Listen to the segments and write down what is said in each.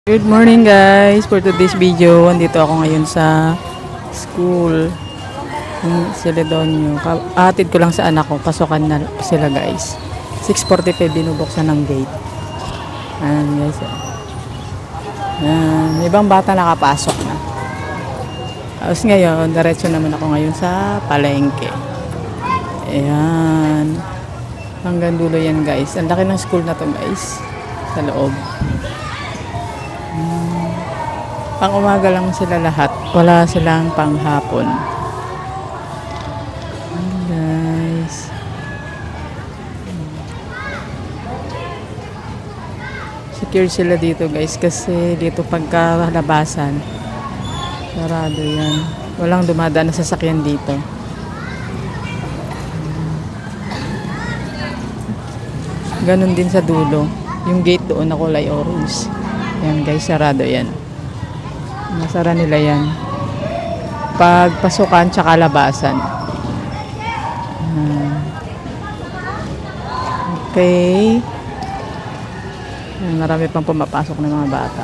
Good morning guys! For today's video, andito ako ngayon sa school ng Celedonio. Atid ko lang sa anak ko, pasukan na sila guys. 6:45 binubuksan ng gate. Ayan guys. May ibang bata nakapasok na. Tapos ngayon, diretso naman ako ngayon sa palengke. Ayan. Hanggang dulo yan guys. Ang laki ng school na to guys. Sa loob. Pang umaga lang sila lahat. Wala silang panghapon. Guys. Secure sila dito guys. Kasi dito pagkalabasan, sarado yan. Walang dumadaan na sasakyan dito. Ganon din sa dulo. Yung gate doon na kulay orange. Yan guys, sarado yan. Nasara nila yan. Pagpasukan tsaka labasan. Okay. Marami pang pumapasok ng mga bata.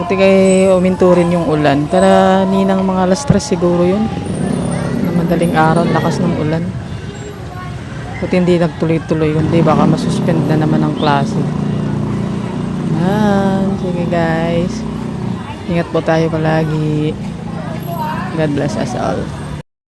Buti kay uminto rin yung ulan. Kaninang mga alas 3 siguro yun. Na madaling araw, lakas ng ulan. Buti hindi nagtuloy-tuloy. Kundi baka masuspend na naman ang klase. Sige guys. Ingat po tayo palagi. God bless us all.